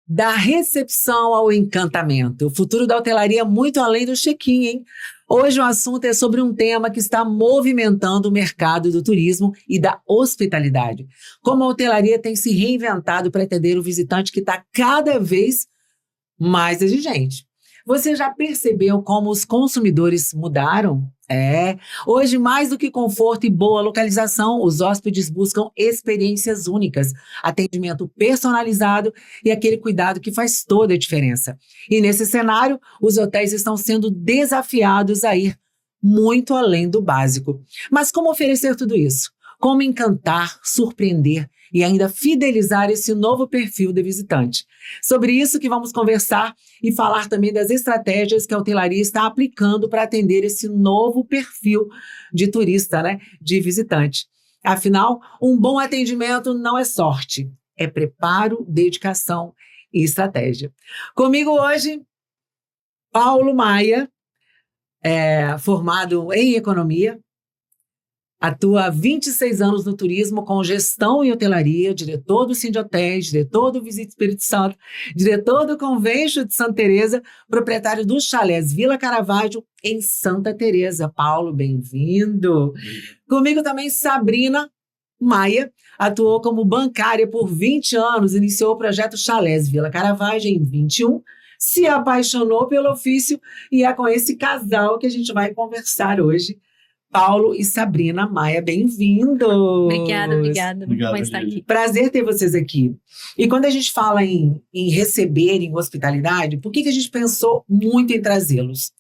Da recepção ao encantamento. O futuro da hotelaria é muito além do check-in, hein? Hoje o assunto é sobre um tema que está movimentando o mercado do turismo e da hospitalidade. Como a hotelaria tem se reinventado para atender o visitante que está cada vez mais exigente. Você já percebeu como os consumidores mudaram? Hoje, mais do que conforto e boa localização, os hóspedes buscam experiências únicas, atendimento personalizado e aquele cuidado que faz toda a diferença. E nesse cenário, os hotéis estão sendo desafiados a ir muito além do básico. Mas como oferecer tudo isso? Como encantar, surpreender e ainda fidelizar esse novo perfil de visitante? Sobre isso que vamos conversar e falar também das estratégias que a hotelaria está aplicando para atender esse novo perfil de turista, de visitante. Afinal, um bom atendimento não é sorte, é preparo, dedicação e estratégia. Comigo hoje, Paulo Maia, formado em economia, atua há 26 anos no turismo com gestão e hotelaria, diretor do Sindhotéis, diretor do Visit Espírito Santo, diretor do Convention de Santa Teresa, proprietário do Chalés Vila Caravaggio em Santa Teresa. Paulo, bem-vindo. Comigo também Sabrina Maia, atuou como bancária por 20 anos, iniciou o projeto Chalés Vila Caravaggio em 21, se apaixonou pelo ofício e é com esse casal que a gente vai conversar hoje. Paulo e Sabrina Maia, bem-vindos! Obrigada. Muito bom estar aqui. Prazer ter vocês aqui. E quando a gente fala em receber, em hospitalidade, por que a gente pensou muito em trazê-los?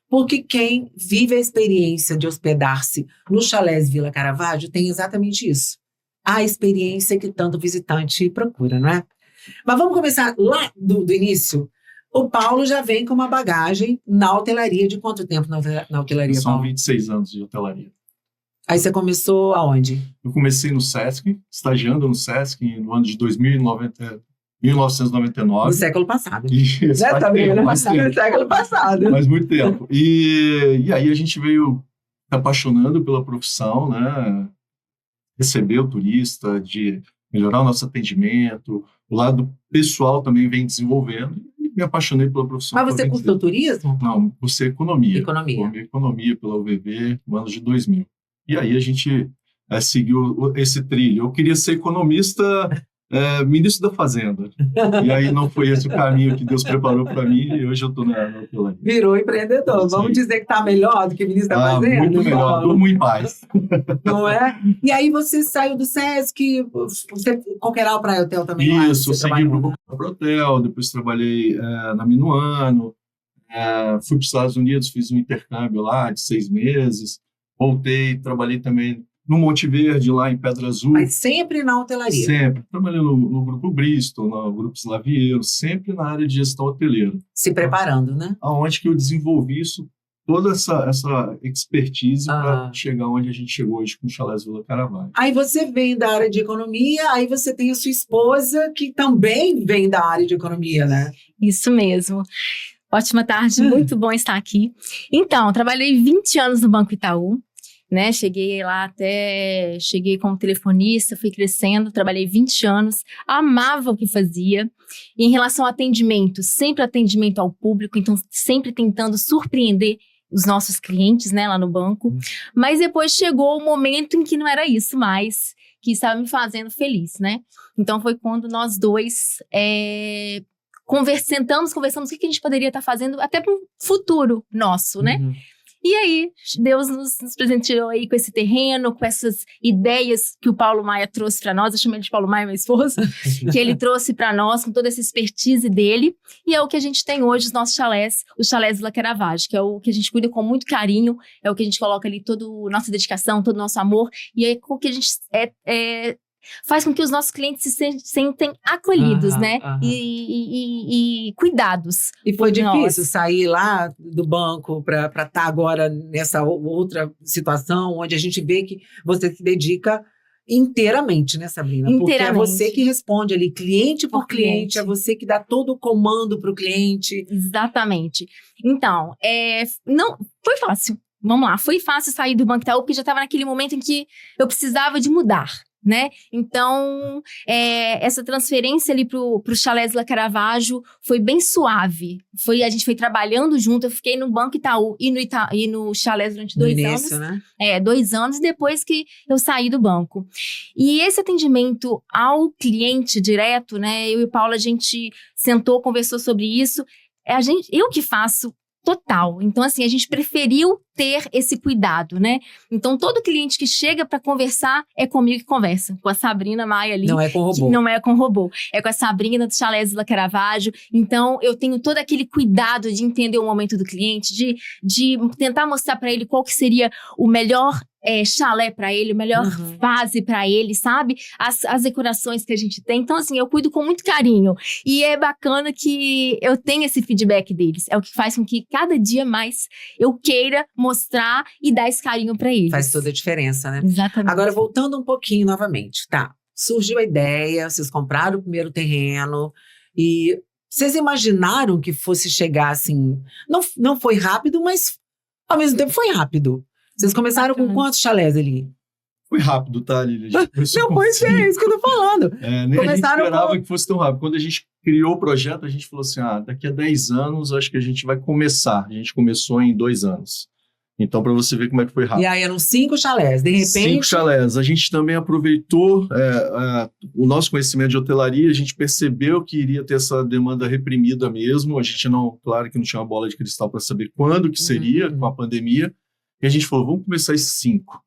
Porque quem vive a experiência de hospedar-se no Chalés Vila Caravaggio tem exatamente isso. A experiência que tanto visitante procura, não é? Mas vamos começar lá do início. O Paulo já vem com uma bagagem na hotelaria. De quanto tempo na hotelaria, São Paulo? 26 anos de hotelaria. Aí você começou aonde? Eu comecei no Sesc, estagiando no Sesc no ano de 1999. No século passado. Isso, Já tá vendo? No século passado. Faz muito tempo. E aí a gente veio se apaixonando pela profissão, né? Receber o turista, de melhorar o nosso atendimento. O lado pessoal também vem desenvolvendo. Me apaixonei pela profissão. Mas você cursou turismo? Não, cursei economia. Economia. Economia pela UVV no ano de 2000. E aí a gente seguiu esse trilho. Eu queria ser economista, ministro da Fazenda. E aí não foi esse o caminho que Deus preparou para mim e hoje eu estou na hotelaria. Virou empreendedor. Vamos dizer que está melhor do que ministro da Fazenda? Muito melhor, durmo em paz. Não é? E aí você saiu do Sesc, você Coqueiral Praia Hotel também? Isso, eu segui para o Coqueiral Hotel, depois trabalhei na Minuano, fui para os Estados Unidos, fiz um intercâmbio lá de 6 meses, voltei, trabalhei também no Monte Verde, lá em Pedra Azul. Mas sempre na hotelaria? Sempre. Trabalhei no Grupo Bristol, no Grupo Slaviero, sempre na área de gestão hoteleira. Se preparando, né? Aonde que eu desenvolvi isso, toda essa expertise para chegar onde a gente chegou hoje com o Chalés Vila Caravaggio. Aí você vem da área de economia, aí você tem a sua esposa, que também vem da área de economia, né? Isso mesmo. Ótima tarde, muito bom estar aqui. Então, trabalhei 20 anos no Banco Itaú. Cheguei como telefonista, fui crescendo, trabalhei 20 anos, amava o que fazia. E em relação ao atendimento, sempre atendimento ao público, então sempre tentando surpreender os nossos clientes, lá no banco. Mas depois chegou o momento em que não era isso mais, que estava me fazendo feliz, Então foi quando nós dois conversamos o que a gente poderia estar fazendo até para um futuro nosso, E aí, Deus nos presenteou aí com esse terreno, com essas ideias que o Paulo Maia trouxe para nós. Eu chamo ele de Paulo Maia, meu esposo, que ele trouxe para nós, com toda essa expertise dele. E é o que a gente tem hoje, os nossos chalés, os Chalés Vila Caravaggio, que é o que a gente cuida com muito carinho, é o que a gente coloca ali toda a nossa dedicação, todo o nosso amor. E é o que a gente faz com que os nossos clientes se sentem acolhidos, E cuidados. E foi difícil sair lá do banco para estar agora nessa outra situação, onde a gente vê que você se dedica inteiramente, Sabrina? Inteiramente. Porque é você que responde ali, cliente por cliente, é você que dá todo o comando para o cliente. Exatamente. Então, não foi fácil. Vamos lá, foi fácil sair do Banco Itaú, porque já estava naquele momento em que eu precisava de mudar. né? Então, essa transferência ali pro Chalés La Caravaggio foi bem suave. A gente foi trabalhando junto, eu fiquei no Banco Itaú e no Chalés durante 2 anos. No início, né? 2 anos depois que eu saí do banco. E esse atendimento ao cliente direto, né? Eu e o Paulo, a gente sentou, conversou sobre isso. Eu que faço total. Então, assim, a gente preferiu ter esse cuidado, né? Então, todo cliente que chega para conversar é comigo que conversa. Com a Sabrina Maia ali. Não é com robô. Não é com robô. É com a Sabrina do Chalés La Caravaggio. Então, eu tenho todo aquele cuidado de entender o momento do cliente, de tentar mostrar para ele qual que seria o melhor chalé para ele, a melhor fase para ele, sabe? As decorações que a gente tem. Então, assim, eu cuido com muito carinho. E é bacana que eu tenho esse feedback deles. É o que faz com que cada dia mais eu queira mostrar e dar esse carinho para eles. Faz toda a diferença, né? Exatamente. Agora, voltando um pouquinho novamente, tá? Surgiu a ideia, vocês compraram o primeiro terreno e vocês imaginaram que fosse chegar assim... Não foi rápido, mas ao mesmo tempo foi rápido. Vocês começaram com quantos chalés ali? Foi rápido, tá, Lília? Não, pois é isso que eu tô falando. Nem a gente esperava que fosse tão rápido. Quando a gente criou o projeto, a gente falou assim, daqui a 10 anos, acho que a gente vai começar. A gente começou em 2 anos. Então, para você ver como é que foi rápido. E aí eram 5 chalés, de repente... 5 chalés. A gente também aproveitou o nosso conhecimento de hotelaria, a gente percebeu que iria ter essa demanda reprimida mesmo. A gente claro que não tinha uma bola de cristal para saber quando que seria com a pandemia. E a gente falou, vamos começar esses 5.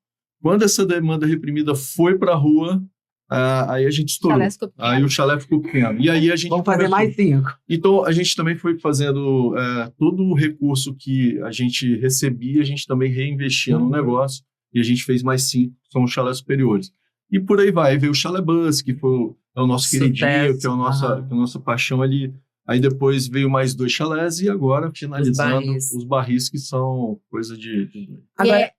Quando essa demanda reprimida foi para a rua, aí a gente estourou. Aí o chalé ficou pequeno. E aí a gente vamos fazer mais 5. Então, a gente também foi fazendo todo o recurso que a gente recebia, a gente também reinvestia no negócio. E a gente fez mais 5, são os chalés superiores. E por aí vai. Aí veio o Chalé Bus, que é o nosso queridinho, que é a nossa paixão ali. Aí depois veio mais 2 chalés e agora finalizando os barris que são coisa de... Agora,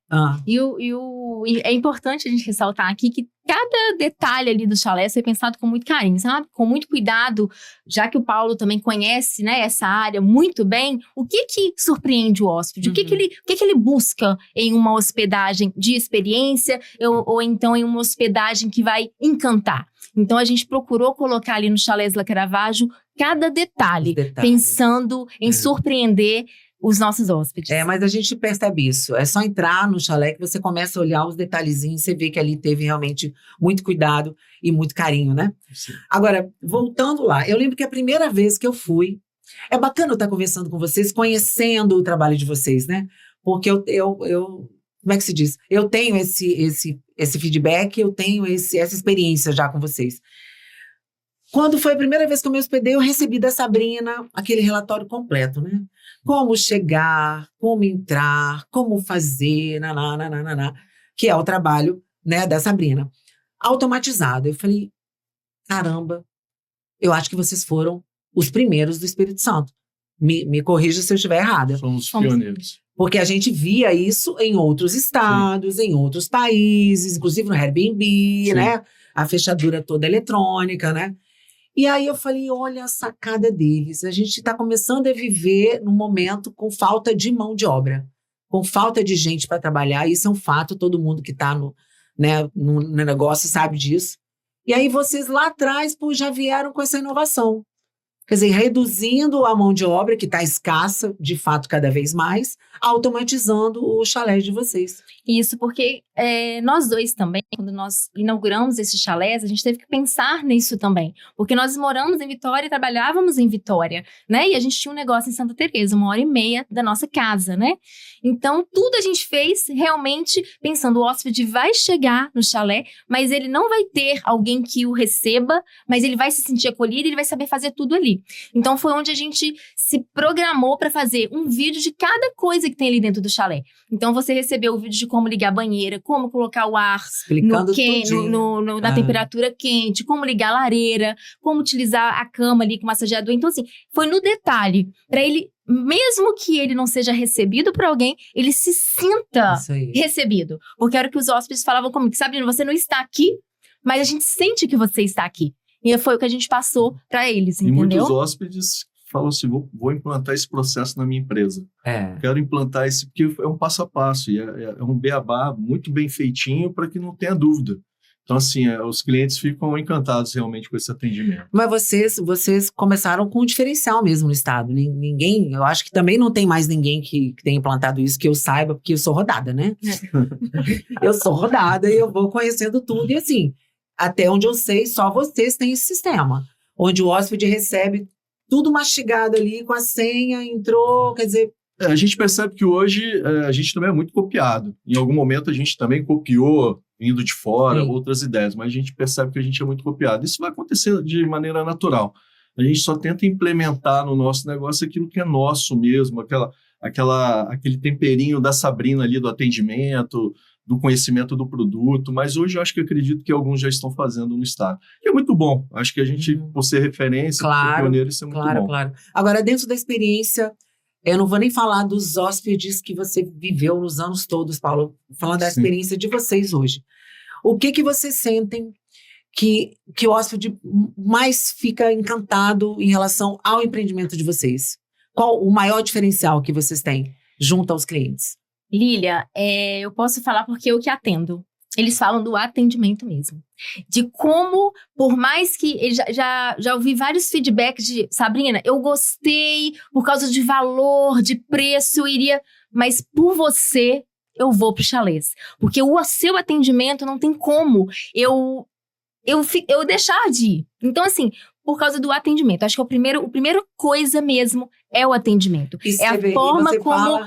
é importante a gente ressaltar aqui que cada detalhe ali do chalé foi pensado com muito carinho, sabe? Com muito cuidado, já que o Paulo também conhece, né, essa área muito bem. O que surpreende o hóspede? O que ele busca em uma hospedagem de experiência ou então em uma hospedagem que vai encantar? Então, a gente procurou colocar ali no Chalés La Caravaggio cada detalhe, pensando em surpreender os nossos hóspedes. Mas a gente percebe isso. É só entrar no chalé que você começa a olhar os detalhezinhos, você vê que ali teve realmente muito cuidado e muito carinho, né? Sim. Agora, voltando lá, eu lembro que a primeira vez que eu fui, é bacana eu estar conversando com vocês, conhecendo o trabalho de vocês, né? Porque eu como é que se diz? Eu tenho esse feedback, eu tenho essa experiência já com vocês. Quando foi a primeira vez que eu me hospedei, eu recebi da Sabrina aquele relatório completo, né? Como chegar, como entrar, como fazer, que é o trabalho, né, da Sabrina. Automatizado. Eu falei, caramba, eu acho que vocês foram os primeiros do Espírito Santo. Me corrija se eu estiver errada. Somos pioneiros. Porque a gente via isso em outros estados, em outros países, inclusive no Airbnb, né? A fechadura toda eletrônica, né? E aí eu falei, olha a sacada deles. A gente está começando a viver num momento com falta de mão de obra, com falta de gente para trabalhar. Isso é um fato, todo mundo que está no negócio sabe disso. E aí vocês lá atrás já vieram com essa inovação. Quer dizer, reduzindo a mão de obra, que está escassa, de fato, cada vez mais, automatizando o chalé de vocês. Isso, porque nós dois também, quando nós inauguramos esses chalés, a gente teve que pensar nisso também. Porque nós moramos em Vitória e trabalhávamos em Vitória, né? E a gente tinha um negócio em Santa Teresa, 1h30 da nossa casa, né? Então, tudo a gente fez realmente pensando, o hóspede vai chegar no chalé, mas ele não vai ter alguém que o receba, mas ele vai se sentir acolhido e ele vai saber fazer tudo ali. Então, foi onde a gente se programou para fazer um vídeo de cada coisa que tem ali dentro do chalé. Então, você recebeu o vídeo de como ligar a banheira, como colocar o ar na temperatura quente, como ligar a lareira, como utilizar a cama ali com o massageador. Então, assim, foi no detalhe, para ele, mesmo que ele não seja recebido por alguém, ele se sinta recebido. Porque era o que os hóspedes falavam comigo, Sabrina, você não está aqui, mas a gente sente que você está aqui. E foi o que a gente passou para eles, entendeu? E muitos hóspedes falam assim, vou implantar esse processo na minha empresa. Quero implantar esse, porque é um passo a passo, e é um beabá muito bem feitinho para que não tenha dúvida. Então, assim, os clientes ficam encantados realmente com esse atendimento. Mas vocês começaram com um diferencial mesmo no estado. Ninguém, eu acho que também não tem mais ninguém que tenha implantado isso, que eu saiba, porque eu sou rodada, né? Eu sou rodada e eu vou conhecendo tudo. E assim, até onde eu sei, só vocês têm esse sistema. Onde o hóspede recebe tudo mastigado ali, com a senha, entrou, quer dizer... A gente percebe que hoje a gente também é muito copiado. Em algum momento a gente também copiou, vindo de fora, outras ideias, mas a gente percebe que a gente é muito copiado. Isso vai acontecer de maneira natural. A gente só tenta implementar no nosso negócio aquilo que é nosso mesmo, aquele temperinho da Sabrina ali, do atendimento, do conhecimento do produto, mas hoje eu acho que acredito que alguns já estão fazendo no estado. E é muito bom. Acho que a gente, por ser referência, por ser pioneiro, isso é muito bom. Claro. Agora, dentro da experiência, eu não vou nem falar dos hóspedes que você viveu nos anos todos, Paulo, falando da experiência de vocês hoje. O que vocês sentem que o hóspede mais fica encantado em relação ao empreendimento de vocês? Qual o maior diferencial que vocês têm junto aos clientes? Lília, eu posso falar porque eu que atendo. Eles falam do atendimento mesmo. De como, por mais que... Já ouvi vários feedbacks de... Sabrina, eu gostei por causa de valor, de preço, eu iria... Mas por você, eu vou pro chalés. Porque o seu atendimento não tem como eu deixar de ir. Então, assim, por causa do atendimento. Acho que a primeira coisa mesmo é o atendimento. E é a forma como...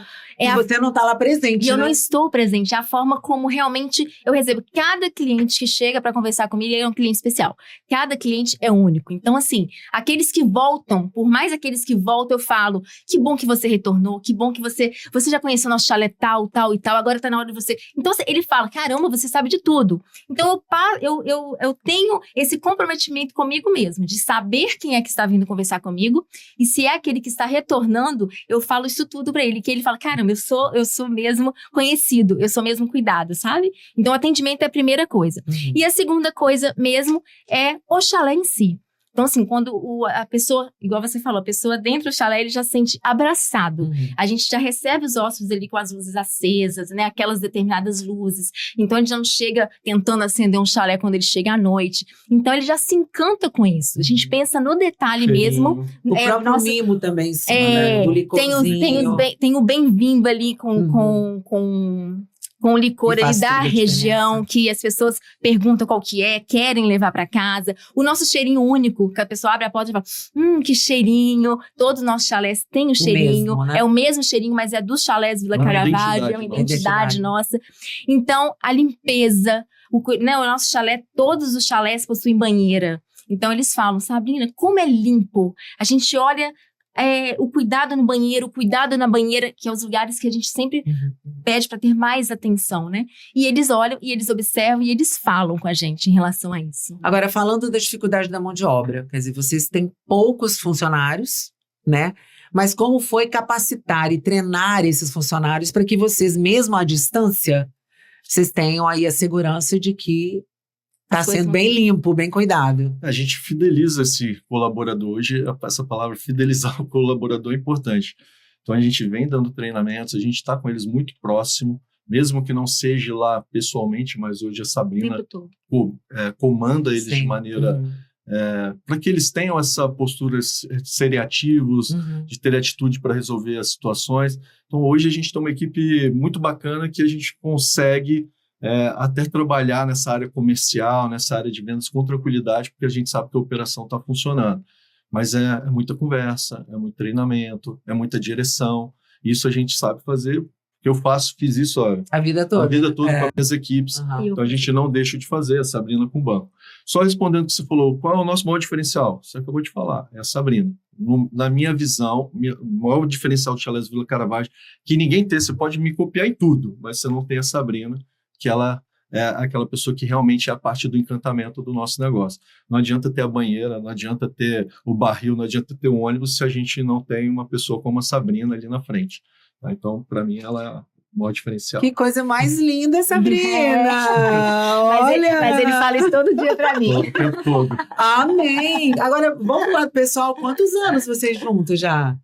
você não está lá presente, E eu não estou presente. É a forma como realmente eu recebo. Cada cliente que chega para conversar comigo é um cliente especial. Cada cliente é único. Então, assim, aqueles que voltam, por mais aqueles que voltam, eu falo, que bom que você retornou, que bom que você já conheceu nosso chalé tal e tal, agora tá na hora de você... Então, ele fala, caramba, você sabe de tudo. Então, eu tenho esse comprometimento comigo mesmo, de saber quem é que está vindo conversar comigo, e se é aquele que está retornando, eu falo isso tudo para ele, que ele fala, caramba, eu sou mesmo conhecido, eu sou mesmo cuidado, sabe? Então, atendimento é a primeira coisa. E a segunda coisa mesmo é o chalé em si. Então, assim, quando a pessoa, igual você falou, a pessoa dentro do chalé, ele já se sente abraçado. A gente já recebe os hóspedes ali com as luzes acesas, né? Aquelas determinadas luzes. Então, ele já não chega tentando acender um chalé quando ele chega à noite. Então, ele já se encanta com isso. A gente pensa no detalhe mesmo. O próprio mimo também, sim, né? Do licorzinho. Tem o bem-vindo ali com o licor ali da região, que as pessoas perguntam qual que é, querem levar para casa. O nosso cheirinho único, que a pessoa abre a porta e fala, que cheirinho. Todos os nossos chalés têm o cheirinho. Mesmo, né? É o mesmo cheirinho, mas é dos chalés Vila Caravaggio, é uma identidade nossa. Então, a limpeza, o nosso chalé, todos os chalés possuem banheira. Então, eles falam, Sabrina, como é limpo. A gente olha... o cuidado no banheiro, o cuidado na banheira, que é os lugares que a gente sempre pede para ter mais atenção, né? E eles olham, e eles observam, e eles falam com a gente em relação a isso. Agora, falando da dificuldade da mão de obra, quer dizer, vocês têm poucos funcionários, né? Mas como foi capacitar e treinar esses funcionários para que vocês, mesmo à distância, vocês tenham aí a segurança de que está sendo bem limpo, bem cuidado. A gente fideliza esse colaborador. Hoje, essa palavra fidelizar o colaborador é importante. Então, a gente vem dando treinamentos, a gente está com eles muito próximo, mesmo que não seja lá pessoalmente, mas hoje a Sabrina comanda eles de maneira... para que eles tenham essa postura de serem ativos, de ter atitude para resolver as situações. Então, hoje a gente tem uma equipe muito bacana que a gente consegue... até trabalhar nessa área comercial, nessa área de vendas com tranquilidade, porque a gente sabe que a operação está funcionando. Mas é muita conversa, é muito treinamento, é muita direção. Isso a gente sabe fazer, porque eu fiz isso a vida toda com as minhas equipes. Então a gente não deixa de fazer, a Sabrina com o banco. Só respondendo o que você falou, qual é o nosso maior diferencial? Você acabou de falar, é a Sabrina. Na minha visão, o maior diferencial do Chalés Vila Caravaggio, que ninguém tem, você pode me copiar em tudo, mas você não tem a Sabrina, que ela é aquela pessoa que realmente é a parte do encantamento do nosso negócio. Não adianta ter a banheira, não adianta ter o barril, não adianta ter o ônibus se a gente não tem uma pessoa como a Sabrina ali na frente. Tá? Então, para mim, ela é o maior diferencial. Que coisa mais linda, Sabrina! Olha! Mas ele fala isso todo dia para mim. O tempo todo. Amém! Agora, vamos lá, pessoal, quantos anos vocês juntos já?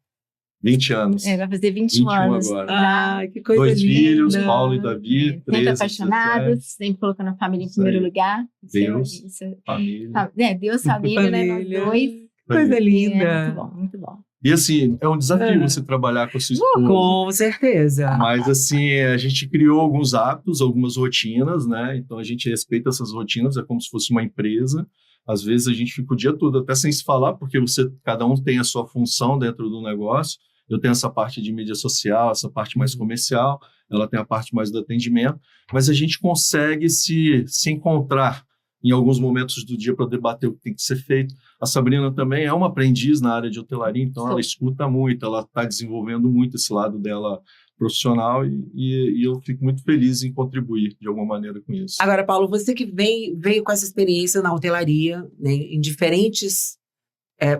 20 anos. Vai fazer 21 anos. agora. Ah, que coisa 2 linda. filhos, Paulo e Davi, Sempre 13, apaixonados, 17. sempre colocando a família em Isso primeiro aí. lugar. Deus, Isso. família. Deus, família, né? Nós dois. Coisa linda. É muito bom, muito bom. E assim, é um desafio É. você trabalhar com a sua esposa. Com certeza. Mas assim, a gente criou alguns hábitos, algumas rotinas, né? Então a gente respeita essas rotinas, é como se fosse uma empresa. Às vezes a gente fica o dia todo até sem se falar, porque cada um tem a sua função dentro do negócio. Eu tenho essa parte de mídia social, essa parte mais comercial, ela tem a parte mais do atendimento, mas a gente consegue se encontrar em alguns momentos do dia para debater o que tem que ser feito. A Sabrina também é uma aprendiz na área de hotelaria, então ela escuta muito, ela está desenvolvendo muito esse lado dela profissional e eu fico muito feliz em contribuir de alguma maneira com isso. Agora, Paulo, você que veio com essa experiência na hotelaria, né, em diferentes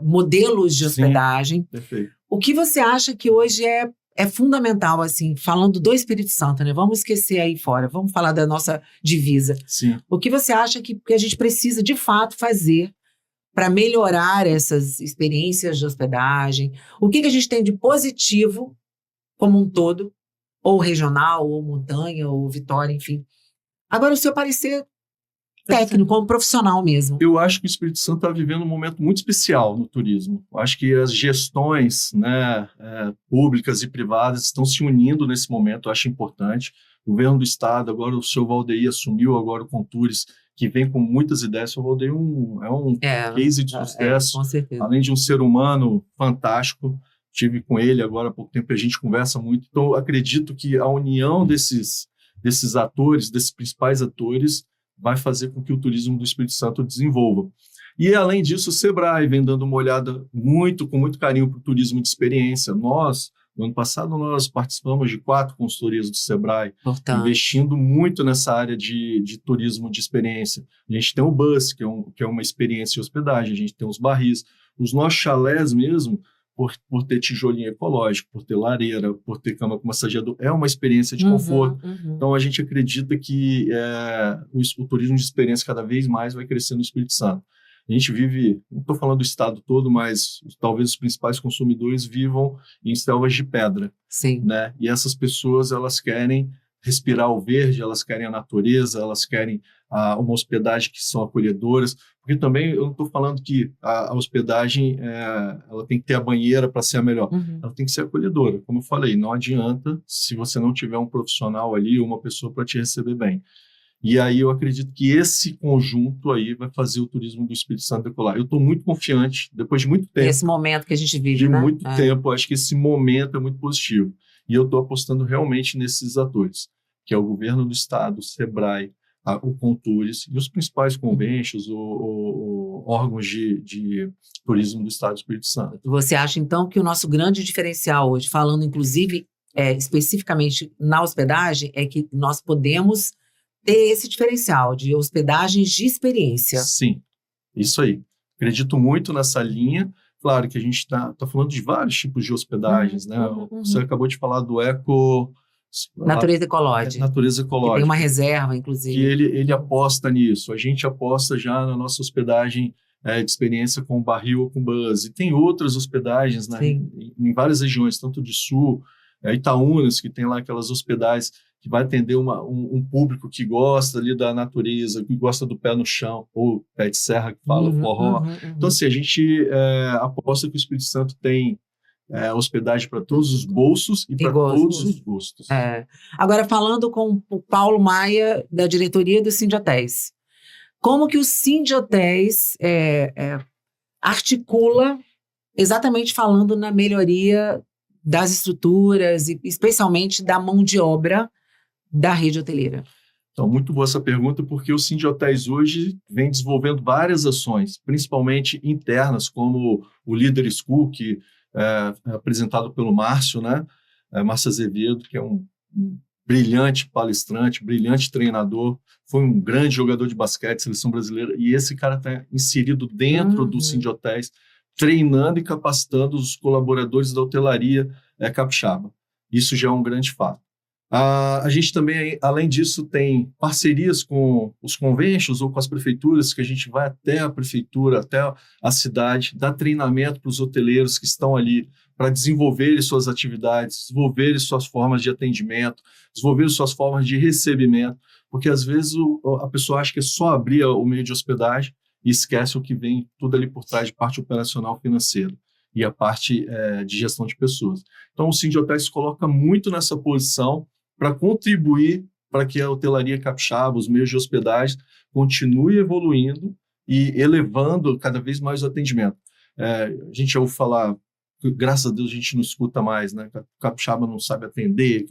modelos de hospedagem, Perfeito. O que você acha que hoje é fundamental, assim, falando do Espírito Santo, né? Vamos esquecer aí fora, vamos falar da nossa divisa. Sim. O que você acha que a gente precisa, de fato, fazer para melhorar essas experiências de hospedagem? O que a gente tem de positivo como um todo, ou regional, ou montanha, ou Vitória, enfim. Agora, o seu parecer técnico, como profissional mesmo. Eu acho que o Espírito Santo está vivendo um momento muito especial no turismo. Eu acho que as gestões, né, públicas e privadas estão se unindo nesse momento, eu acho importante. O governo do estado, agora o seu Valdeir assumiu agora o Contures, que vem com muitas ideias. O Valdeir é um case de sucesso, com certeza. Além de um ser humano fantástico. Estive com ele agora há pouco tempo, a gente conversa muito. Então, eu acredito que a união desses atores, desses principais atores, vai fazer com que o turismo do Espírito Santo desenvolva. E, além disso, o Sebrae vem dando uma olhada com muito carinho para o turismo de experiência. No ano passado, nós participamos de 4 consultorias do Sebrae, investindo muito nessa área de turismo de experiência. A gente tem o Bus, que é uma experiência de hospedagem, a gente tem os barris, os nossos chalés mesmo, por ter tijolinho ecológico, por ter lareira, por ter cama com massageador, é uma experiência de conforto. Então, a gente acredita que o turismo de experiência cada vez mais vai crescer no Espírito Santo. A gente vive, não estou falando do estado todo, mas talvez os principais consumidores vivam em selvas de pedra. Sim. Né? E essas pessoas, elas querem respirar o verde, elas querem a natureza, elas querem uma hospedagem que são acolhedoras, porque também eu não estou falando que a hospedagem ela tem que ter a banheira para ser a melhor, ela tem que ser acolhedora, como eu falei, não adianta se você não tiver um profissional ali, uma pessoa para te receber bem. E aí eu acredito que esse conjunto aí vai fazer o turismo do Espírito Santo decolar. Eu estou muito confiante, depois de muito tempo. Esse momento que a gente vive, de né? muito tempo, acho que esse momento é muito positivo. E eu estou apostando realmente nesses atores, que é o governo do estado, o Sebrae, o Contures e os principais conventions, órgãos de turismo do estado do Espírito Santo. Você acha, então, que o nosso grande diferencial hoje, falando inclusive especificamente na hospedagem, é que nós podemos ter esse diferencial de hospedagens de experiência? Sim, isso aí. Acredito muito nessa linha. Claro que a gente está falando de vários tipos de hospedagens, né? Você acabou de falar do Natureza ecológica. Natureza ecológica. Que tem uma reserva, inclusive. Que ele aposta nisso. A gente aposta já na nossa hospedagem de experiência com barril ou com bus. E tem outras hospedagens em várias regiões, tanto de sul, Itaúnas, que tem lá aquelas hospedagens que vai atender um público que gosta ali da natureza, que gosta do pé no chão, ou pé de serra, que fala forró. Então, assim, a gente aposta que o Espírito Santo tem hospedagem para todos os bolsos e para todos os gostos. Agora, falando com o Paulo Maia, da diretoria do Sindhotéis, como que o Sindhotéis articula, exatamente falando na melhoria das estruturas e especialmente da mão de obra da rede hoteleira? Então, muito boa essa pergunta, porque o Sindhotéis hoje vem desenvolvendo várias ações, principalmente internas, como o Leader School, que é apresentado pelo Márcio, né? Márcio Azevedo, que é um brilhante palestrante, brilhante treinador, foi um grande jogador de basquete, seleção brasileira, e esse cara está inserido dentro do Sindhotéis, treinando e capacitando os colaboradores da hotelaria capixaba. Isso já é um grande fato. A gente também, além disso, tem parcerias com os conventions ou com as prefeituras, que a gente vai até a prefeitura, até a cidade, dá treinamento para os hoteleiros que estão ali para desenvolverem suas atividades, desenvolverem suas formas de atendimento, desenvolverem suas formas de recebimento, porque às vezes a pessoa acha que é só abrir o meio de hospedagem e esquece o que vem tudo ali por trás de parte operacional financeira e a parte de gestão de pessoas. Então, o Sindhotéis se coloca muito nessa posição para contribuir para que a hotelaria capixaba, os meios de hospedagem, continue evoluindo e elevando cada vez mais o atendimento. A gente já ouve falar, graças a Deus a gente não escuta mais, né? Que a capixaba não sabe atender.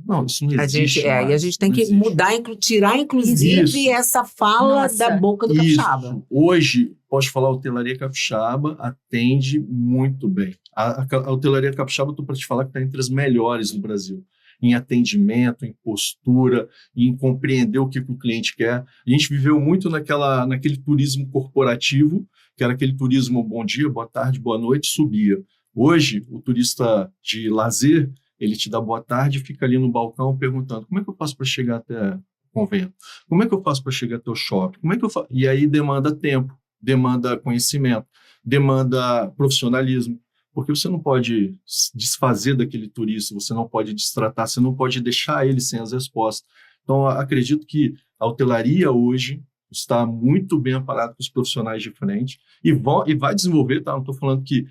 Não, isso não existe mais. E a gente tem que mudar, tirar inclusive essa fala da boca do capixaba. Hoje, posso falar, a hotelaria capixaba atende muito bem. A hotelaria capixaba, estou para te falar que está entre as melhores do Brasil, em atendimento, em postura, em compreender o que o cliente quer. A gente viveu muito naquele turismo corporativo, que era aquele turismo bom dia, boa tarde, boa noite, subia. Hoje, o turista de lazer, ele te dá boa tarde e fica ali no balcão perguntando: como é que eu faço para chegar até o convento? Como é que eu faço para chegar até o shopping? Como é que eu faço? E aí demanda tempo, demanda conhecimento, demanda profissionalismo. Porque você não pode desfazer daquele turista, você não pode destratar, você não pode deixar ele sem as respostas. Então, acredito que a hotelaria hoje está muito bem amparada com os profissionais de frente e vai desenvolver, tá? Não estou falando que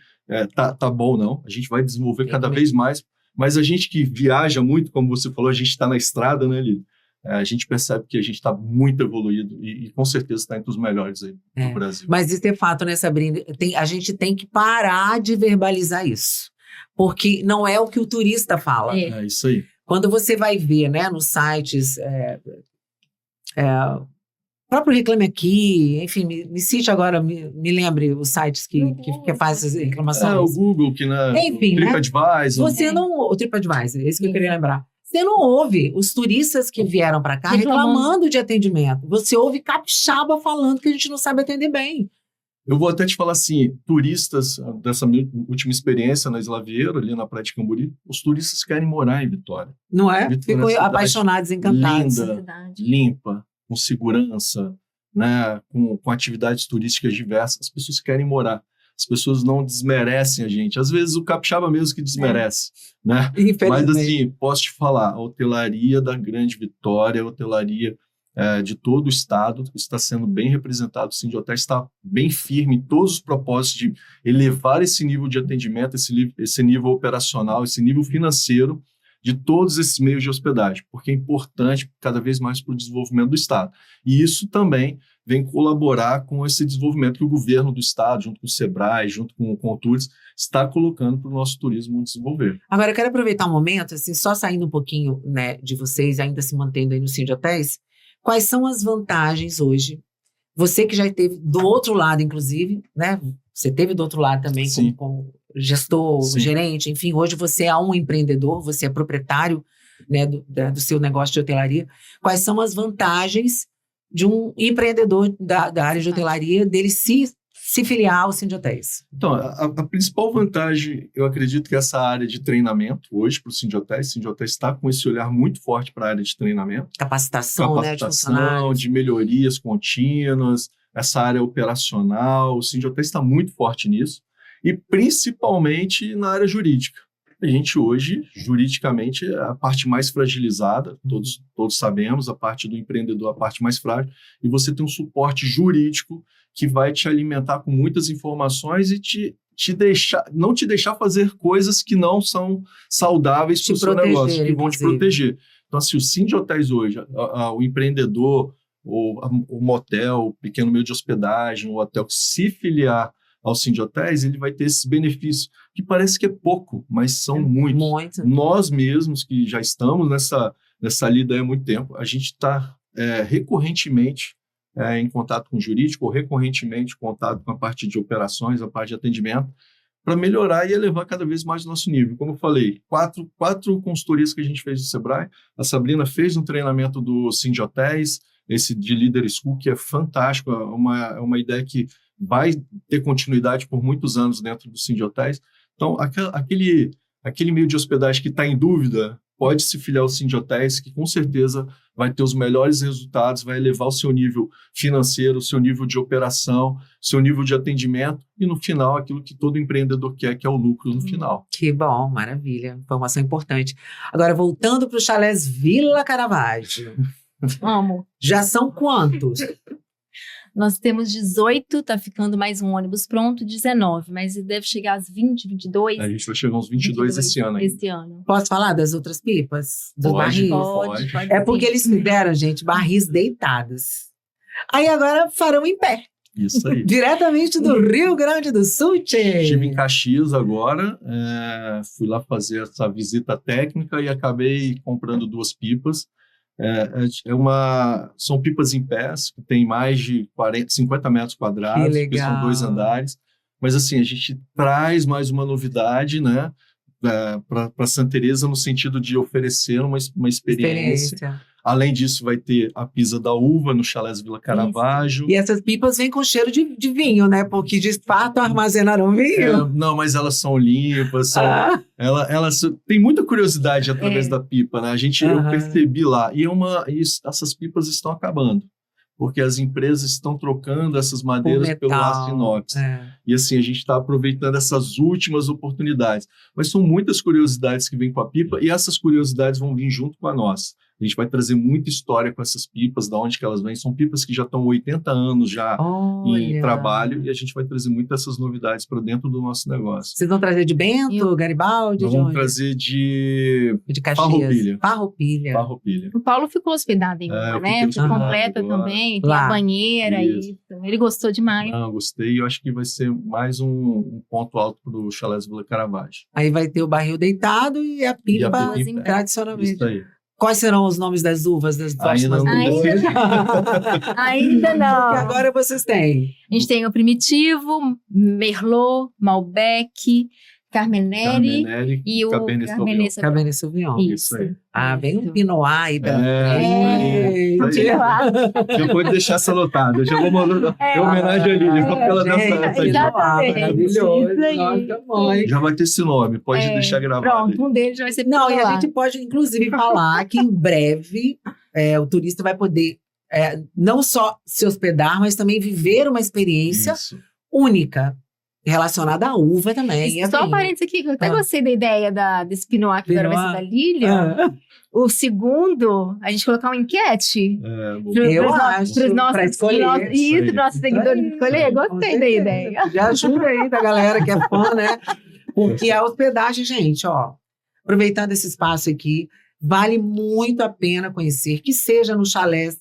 tá bom, não. A gente vai desenvolver cada vez mais, mas a gente que viaja muito, como você falou, a gente está na estrada, né, Lili? A gente percebe que a gente está muito evoluído e com certeza está entre os melhores aí do Brasil. Mas isso é fato, né, Sabrina? A gente tem que parar de verbalizar isso, porque não é o que o turista fala. É isso aí. Quando você vai ver, né, nos sites, próprio Reclame Aqui, enfim, me cite agora, me lembre os sites que fazem essas reclamações. O Google, que enfim, o TripAdvisor. O TripAdvisor, é isso que eu queria lembrar. Você não ouve os turistas que vieram para cá reclamando de atendimento. Você ouve capixaba falando que a gente não sabe atender bem. Eu vou até te falar assim, turistas, dessa minha última experiência na Isla Vieira, ali na Praia de Cambori, os turistas querem morar em Vitória. Não é? Ficam apaixonados, encantados. Linda, limpa, com segurança, né, com atividades turísticas diversas. As pessoas querem morar. As pessoas não desmerecem a gente. Às vezes o capixaba mesmo que desmerece, né? Mas assim, posso te falar, a hotelaria da Grande Vitória, a hotelaria de todo o estado está sendo bem representado. O Sindhotéis está bem firme em todos os propósitos de elevar esse nível de atendimento, esse nível operacional, esse nível financeiro de todos esses meios de hospedagem, porque é importante cada vez mais para o desenvolvimento do estado. E isso também vem colaborar com esse desenvolvimento que o governo do estado, junto com o Sebrae, junto com o Tours, está colocando para o nosso turismo desenvolver. Agora, eu quero aproveitar um momento, assim, só saindo um pouquinho, né, de vocês, ainda se mantendo aí no Sindhotéis, quais são as vantagens hoje? Você que já esteve do outro lado, inclusive, né? Você esteve do outro lado também como gestor, gerente, enfim, hoje você é um empreendedor, você é proprietário, né, do seu negócio de hotelaria. Quais são as vantagens de um empreendedor da área de hotelaria, dele se filiar ao Sindhotéis? Então, a principal vantagem, eu acredito que é essa área de treinamento hoje para o Sindhotéis. O Sindhotéis está com esse olhar muito forte para a área de treinamento. Capacitação, né, de melhorias contínuas, essa área operacional. O Sindhotéis está muito forte nisso. E principalmente na área jurídica. A gente hoje, juridicamente, é a parte mais fragilizada, todos sabemos, a parte do empreendedor, a parte mais frágil, e você tem um suporte jurídico que vai te alimentar com muitas informações e não te deixar fazer coisas que não são saudáveis para o seu negócio, que vão te proteger. Então, assim, o Sindhotéis hoje, o empreendedor, o motel, o pequeno meio de hospedagem, o hotel que se filiar ao Sindhotéis, ele vai ter esses benefícios, que é pouco, mas são muitos. Muito. Nós mesmos, que já estamos nessa lida há muito tempo, a gente está recorrentemente em contato com o jurídico, ou recorrentemente em contato com a parte de operações, a parte de atendimento, para melhorar e elevar cada vez mais o nosso nível. Como eu falei, quatro consultorias que a gente fez do Sebrae, a Sabrina fez um treinamento do Sindhotéis, esse de Leader School, que é fantástico, é uma ideia que vai ter continuidade por muitos anos dentro do Sindhotéis. Então, aquele meio de hospedagem que está em dúvida, pode se filiar ao Sindhotéis, que com certeza vai ter os melhores resultados, vai elevar o seu nível financeiro, o seu nível de operação, o seu nível de atendimento e, no final, aquilo que todo empreendedor quer, que é o lucro no final. Que bom, maravilha. Informação importante. Agora, voltando para o Chalés Vila Caravaggio. Amo. Já são quantos? Nós temos 18, tá ficando mais um ônibus pronto, 19, mas deve chegar às 20, 22. A gente vai chegar uns 22 esse ano ainda. Esse ano. Posso falar das outras pipas? Dos Pode, barris? pode. É porque eles fizeram, gente, barris deitados. Aí agora farão em pé. Isso aí. Diretamente do Rio Grande do Sul, tchê. Estive em Caxias agora, fui lá fazer essa visita técnica e acabei comprando 2 pipas. São pipas em pés, que tem mais de 50 metros quadrados, que são 2 andares. Mas assim, a gente traz mais uma novidade, né, para Santa Teresa no sentido de oferecer uma experiência. Além disso, vai ter a pisa da uva no Chalés Vila Caravaggio. E essas pipas vêm com cheiro de vinho, né? Porque de fato armazenaram vinho. Não, mas elas são limpas, elas tem muita curiosidade através da pipa, né? Eu percebi lá. E essas pipas estão acabando, porque as empresas estão trocando essas madeiras pelo aço inox. E assim, a gente está aproveitando essas últimas oportunidades. Mas são muitas curiosidades que vêm com a pipa e essas curiosidades vão vir junto com a nossa. A gente vai trazer muita história com essas pipas, de onde que elas vêm. São pipas que já estão 80 anos já em trabalho e a gente vai trazer muitas essas novidades para dentro do nosso negócio. Vocês vão trazer de Bento, Garibaldi? Nós vamos trazer de Caxias. Farroupilha. O Paulo ficou hospedado em uma, né? Foi completa também, tem a banheira. Isso. Ele gostou demais. Gostei e eu acho que vai ser mais um ponto alto para o Chalés Vila Caravaggio. Aí vai ter o barril deitado e a pipa tradicionalmente. Isso aí. Quais serão os nomes das uvas? Ainda não. Ainda não. Porque agora vocês têm. A gente tem o Primitivo, Merlot, Malbec, Carmenere e o Cabernet Sauvignon. Isso. Vem um Pinot aí pela frente. Já pode deixar essa anotada. Eu já vou mandar homenagem a Lília, só porque ela dança. Maravilhoso. Já vai ter esse nome, pode deixar gravado. Pronto, um deles vai ser Pinot. E a gente pode, inclusive, falar que em breve o turista vai poder não só se hospedar, mas também viver uma experiência única. Relacionada à uva também. Só um parênteses aqui, que eu até gostei da ideia desse Pinot que agora vai ser da Lília. O segundo, a gente colocar uma enquete. Eu acho. Para escolher. Isso, para nossos seguidores escolher. Gostei da ideia. Já ajuda aí da galera que é fã, né? Porque a hospedagem, gente, aproveitando esse espaço aqui, vale muito a pena conhecer, que seja no chalés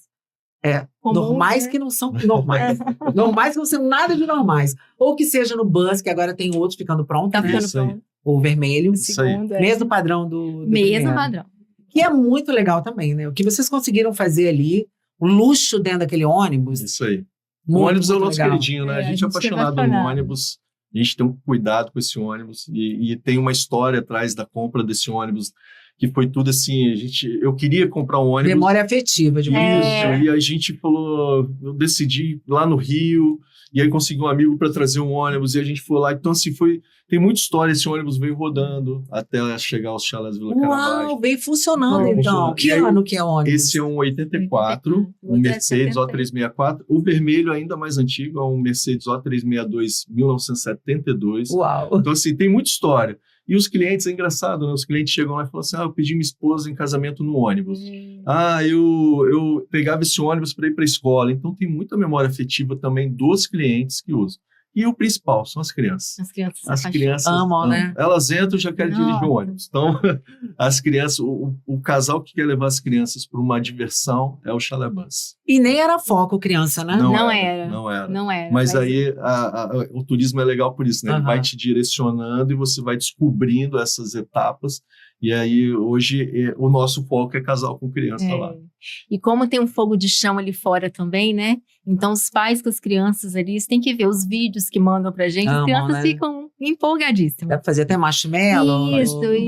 normais, né? Que não são normais. Normais que não são nada de normais. Ou que seja no bus, que agora tem outros ficando pronto, tá né? ficando pronto. O vermelho. Segundo, mesmo padrão do mesmo padrão. Que é muito legal também, né? O que vocês conseguiram fazer ali, o luxo dentro daquele ônibus. Isso aí. O ônibus é o nosso queridinho, né? A gente é apaixonado no ônibus. A gente tem um cuidado com esse ônibus. E tem uma história atrás da compra desse ônibus. Que foi tudo assim, eu queria comprar um ônibus. Memória afetiva de isso, e a gente falou, eu decidi lá no Rio, e aí consegui um amigo para trazer um ônibus, e a gente foi lá. Então, assim, tem muita história, esse ônibus veio rodando até chegar aos Chalés Vila Caravaggio. Uau, veio funcionando então. Que ano que é o ônibus? Esse é um 84, um Mercedes O364. O vermelho ainda mais antigo, é um Mercedes O362, 1972. Uau! Então, assim, tem muita história. E os clientes, é engraçado, né? Os clientes chegam lá e falam assim, eu pedi minha esposa em casamento no ônibus. Eu pegava esse ônibus para ir para a escola. Então, tem muita memória afetiva também dos clientes que usam. E o principal são as crianças. As crianças amam, né? Elas entram e já querem dirigir um ônibus. Então, as crianças, o casal que quer levar as crianças para uma diversão é o Chalé Bus. E nem era foco criança, né? Não era. Mas aí o turismo é legal por isso, né? Ele vai te direcionando e você vai descobrindo essas etapas. E aí, hoje, o nosso foco é casal com criança lá. E como tem um fogo de chão ali fora também, né? Então, os pais com as crianças ali, eles têm que ver os vídeos que mandam pra gente. As crianças ficam empolgadíssimas. Dá pra fazer até marshmallow,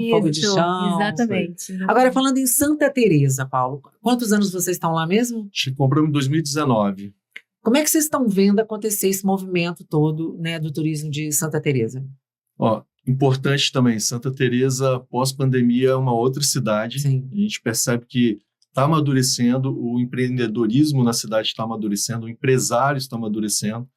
fogo de chão. Exatamente. Agora, falando em Santa Teresa, Paulo, quantos anos vocês estão lá mesmo? Compramos em 2019. Como é que vocês estão vendo acontecer esse movimento todo, né, do turismo de Santa Teresa? Importante também, Santa Teresa, pós-pandemia, é uma outra cidade. Sim. A gente percebe que está amadurecendo, o empreendedorismo na cidade está amadurecendo, o empresário está amadurecendo.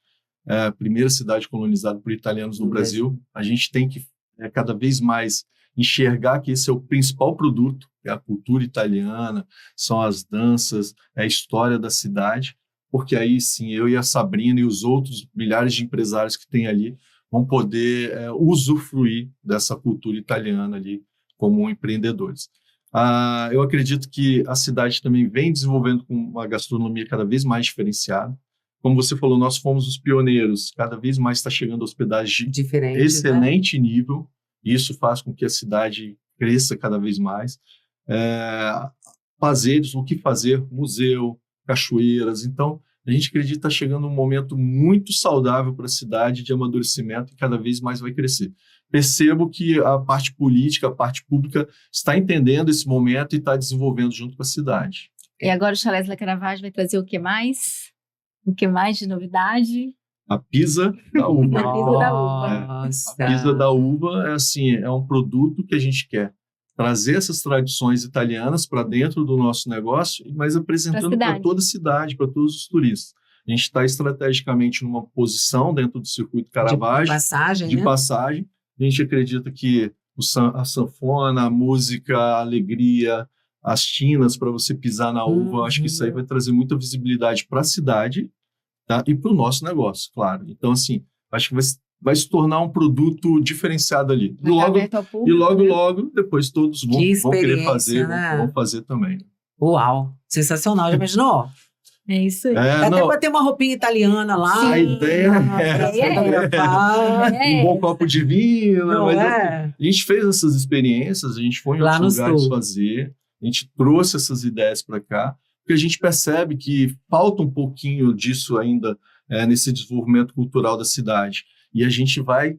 É a primeira cidade colonizada por italianos no Brasil. A gente tem que cada vez mais enxergar que esse é o principal produto, é a cultura italiana, são as danças, é a história da cidade, porque aí sim, eu e a Sabrina e os outros milhares de empresários que tem ali vão poder usufruir dessa cultura italiana ali como empreendedores. Eu acredito que a cidade também vem desenvolvendo com uma gastronomia cada vez mais diferenciada. Como você falou, nós fomos os pioneiros, cada vez mais está chegando hospedagem de excelente nível, e isso faz com que a cidade cresça cada vez mais. Fazeres, o que fazer, museu, cachoeiras, então a gente acredita que está chegando um momento muito saudável para a cidade de amadurecimento e cada vez mais vai crescer. Percebo que a parte política, a parte pública está entendendo esse momento e está desenvolvendo junto com a cidade. E agora o Chalés La Caravage vai trazer o que mais? O que mais de novidade? A pisa da uva. A pisa da uva. A pisa da uva é um produto que a gente quer trazer essas tradições italianas para dentro do nosso negócio, mas apresentando para toda a cidade, para todos os turistas. A gente está estrategicamente numa posição dentro do circuito Caravaggio, de passagem. A gente acredita que a sanfona, a música, a alegria, as tinas para você pisar na uva, acho que isso aí vai trazer muita visibilidade para a cidade, tá? E para o nosso negócio, claro. Então, assim, acho que vai se tornar um produto diferenciado ali. Logo, depois todos vão querer fazer, né? vão fazer também. Uau, sensacional, já imaginou? É isso aí. Até para ter uma roupinha italiana lá. Sim. A ideia é um bom copo de vinho. A gente fez essas experiências, a gente foi em outros lugares fazer, a gente trouxe essas ideias para cá, porque a gente percebe que falta um pouquinho disso ainda nesse desenvolvimento cultural da cidade. E a gente vai,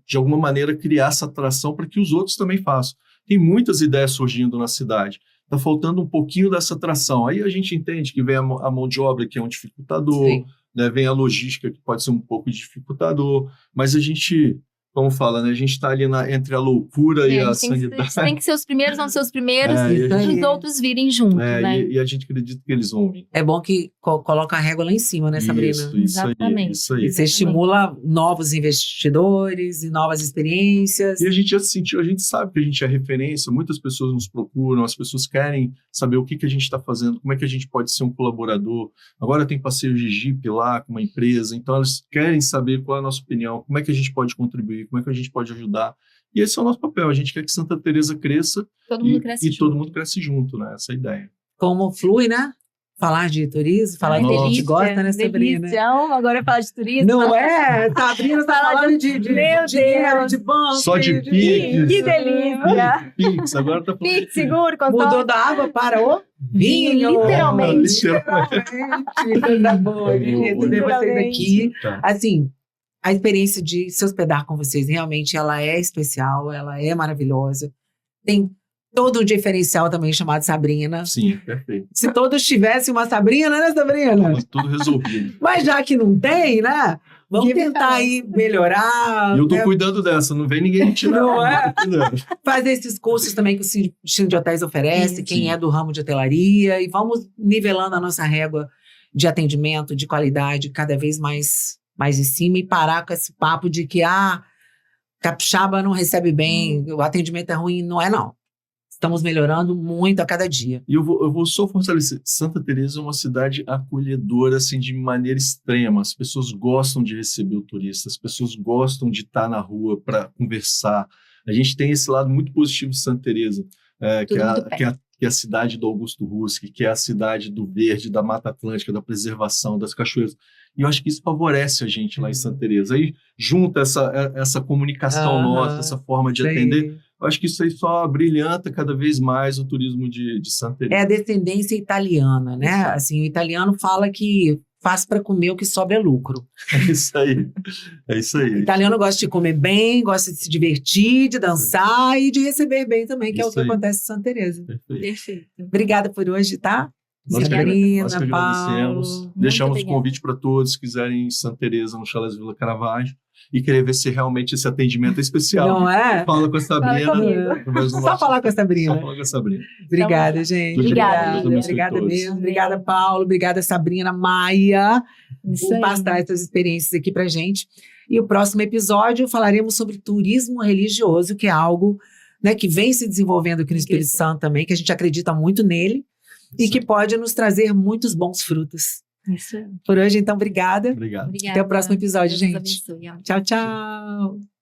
de alguma maneira, criar essa atração para que os outros também façam. Tem muitas ideias surgindo na cidade. Está faltando um pouquinho dessa atração. Aí a gente entende que vem a mão de obra, que é um dificultador, né? Vem a logística, que pode ser um pouco dificultador, mas a gente, como fala, né? A gente está ali entre a loucura e a sanidade. Tem que ser os primeiros, vão ser os primeiros, e os outros virem junto, né? E a gente acredita que eles vão vir. É bom que coloca a régua lá em cima, né, Sabrina? Isso Exatamente. aí. E você estimula novos investidores e novas experiências. E a gente já sentiu, a gente sabe que a gente é referência, muitas pessoas nos procuram, as pessoas querem saber o que a gente está fazendo, como é que a gente pode ser um colaborador. Agora tem passeio de Jeep lá com uma empresa, então elas querem saber qual é a nossa opinião, como é que a gente pode contribuir, como é que a gente pode ajudar. E esse é o nosso papel, a gente quer que Santa Teresa cresça todo mundo cresce junto, né? Essa é a ideia. Como flui, né? Falar de turismo, falar de que a gente gosta, né, Sabrina? Agora é falar de turismo. Não é? Sabrina está falando de dinheiro, de banco. Só de Pix. Que delícia. Pix, agora tá falando Pix, seguro, contorno. Mudou da água para o vinho. Literalmente. Coisa boa de receber vocês aqui. Assim, a experiência de se hospedar com vocês, realmente, ela é especial, ela é maravilhosa. Tem todo um diferencial também chamado Sabrina. Sim, perfeito. Se todos tivessem uma Sabrina, né, Sabrina? Tudo resolvido. Mas já que não tem, né? Vamos tentar aí melhorar. E eu tô cuidando dessa, não vem ninguém me tirar. Não é? Fazer esses cursos também que o Destino de Hotéis oferece, quem é do ramo de hotelaria, e vamos nivelando a nossa régua de atendimento, de qualidade, cada vez mais em cima, e parar com esse papo de que, capixaba não recebe bem, o atendimento é ruim. Não é, não. Estamos melhorando muito a cada dia. E eu vou só fortalecer. Santa Teresa é uma cidade acolhedora, assim, de maneira extrema. As pessoas gostam de receber o turista, as pessoas gostam de estar na rua para conversar. A gente tem esse lado muito positivo de Santa Teresa, que é a cidade do Augusto Ruski, que é a cidade do verde, da Mata Atlântica, da preservação, das cachoeiras. E eu acho que isso favorece a gente lá em Santa Teresa. Aí junta essa comunicação nossa, essa forma de atender. Eu acho que isso aí só brilhanta cada vez mais o turismo de Santa Teresa. É a descendência italiana, né? Assim, o italiano fala que faz para comer, o que sobra é lucro. É isso aí. O italiano gosta de comer bem, gosta de se divertir, de dançar e de receber bem também, que é o que acontece em Santa Teresa. Perfeito. Obrigada por hoje, tá? Nós que Sabrina, agradecemos. Paulo. Deixamos o convite para todos que quiserem ir em Santa Teresa, no Chalés Vila Caravaggio. e querer ver se realmente esse atendimento é especial. Não é? Fala com a Sabrina. comigo. Só falar com a Sabrina. Só falar com a Sabrina. Obrigada, gente. Obrigada, Lívia. Obrigada Todos. mesmo. Obrigada, Paulo. Obrigada, Sabrina, Maia, Isso por aí. passar essas experiências aqui pra gente. E o próximo episódio falaremos sobre turismo religioso, que é algo, né, que vem se desenvolvendo aqui no Espírito Santo também, que a gente acredita muito nele e que pode nos trazer muitos bons frutos. Isso aí. Por hoje, então, obrigada. Obrigado. Obrigada. Até o próximo episódio, Deus gente. abençoe. Tchau, tchau.